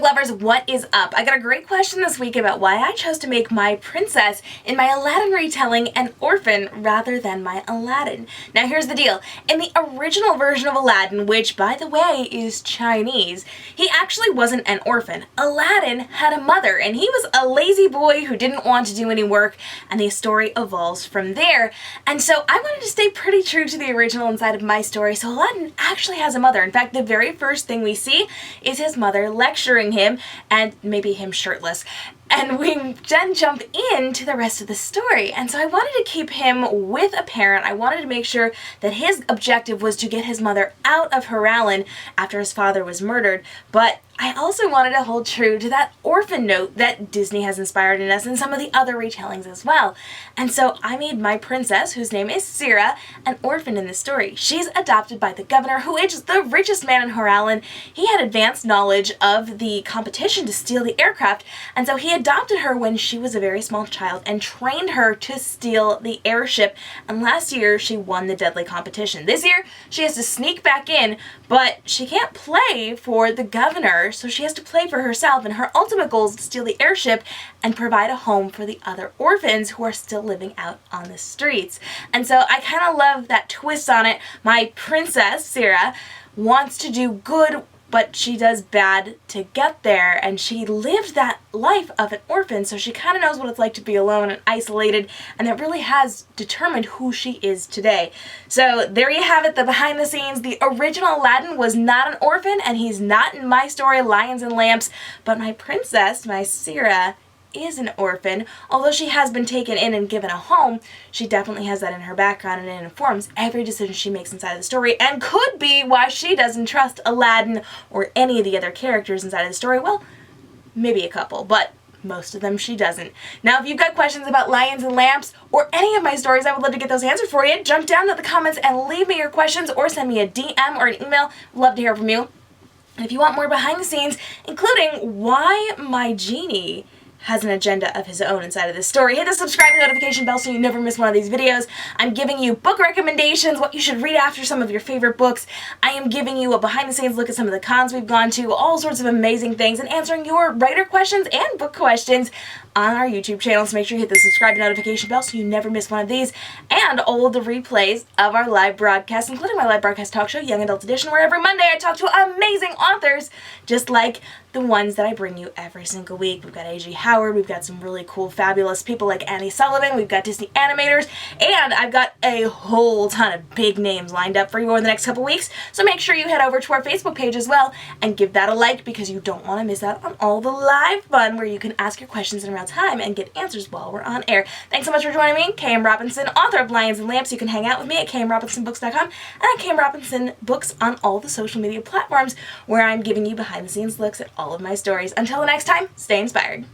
lovers, what is up? I got a great question this week about why I chose to make my princess in my Aladdin retelling an orphan rather than my Aladdin. Now here's the deal. In the original version of Aladdin, which by the way is Chinese, he actually wasn't an orphan. Aladdin had a mother and he was a lazy boy who didn't want to do any work, and the story evolves from there. And so I wanted to stay pretty true to the original inside of my story, so Aladdin actually has a mother. In fact, the very first thing we see is his mother lecturing him, and maybe him shirtless. And we then jump into the rest of the story. And so I wanted to keep him with a parent. I wanted to make sure that his objective was to get his mother out of Aladdin after his father was murdered. But I also wanted to hold true to that orphan note that Disney has inspired in us and some of the other retellings as well. And so I made my princess, whose name is Sira, an orphan in the story. She's adopted by the governor, who is the richest man in Aladdin. He had advanced knowledge of the competition to steal the aircraft, and so he adopted her when she was a very small child and trained her to steal the airship. And last year she won the deadly competition. This year she has to sneak back in, but she can't play for the governor, so she has to play for herself, and her ultimate goal is to steal the airship and provide a home for the other orphans who are still living out on the streets. And so I kind of love that twist on it. My princess, Sira, wants to do good, but she does bad to get there, and she lived that life of an orphan, so she kind of knows what it's like to be alone and isolated, and that really has determined who she is today. So there you have it, the behind the scenes. The original Aladdin was not an orphan, and he's not in my story, Lions and Lamps, but my princess, my Sira, is an orphan. Although she has been taken in and given a home, she definitely has that in her background, and it informs every decision she makes inside of the story, and could be why she doesn't trust Aladdin or any of the other characters inside of the story. Well, maybe a couple, but most of them she doesn't. Now, if you've got questions about Lions and Lamps or any of my stories, I would love to get those answered for you. Jump down to the comments and leave me your questions, or send me a DM or an email. Love to hear from you. And if you want more behind the scenes, including why my genie has an agenda of his own inside of this story, hit the subscribe and notification bell so you never miss one of these videos. I'm giving you book recommendations, what you should read after some of your favorite books. I am giving you a behind the scenes look at some of the cons we've gone to, all sorts of amazing things, and answering your writer questions and book questions on our YouTube channel. So make sure you hit the subscribe and notification bell so you never miss one of these, and all of the replays of our live broadcasts, including my live broadcast talk show, Young Adult Edition, where every Monday I talk to amazing authors, just like the ones that I bring you every single week. We've got A.G. Howard, we've got some really cool, fabulous people like Annie Sullivan, we've got Disney animators, and I've got a whole ton of big names lined up for you over the next couple weeks. So make sure you head over to our Facebook page as well and give that a like, because you don't want to miss out on all the live fun where you can ask your questions in real time and get answers while we're on air. Thanks so much for joining me, K.M. Robinson, author of Lions and Lamps. You can hang out with me at kmrobinsonbooks.com and at KM Robinson Books on all the social media platforms, where I'm giving you behind the scenes looks at all of my stories. Until the next time, stay inspired.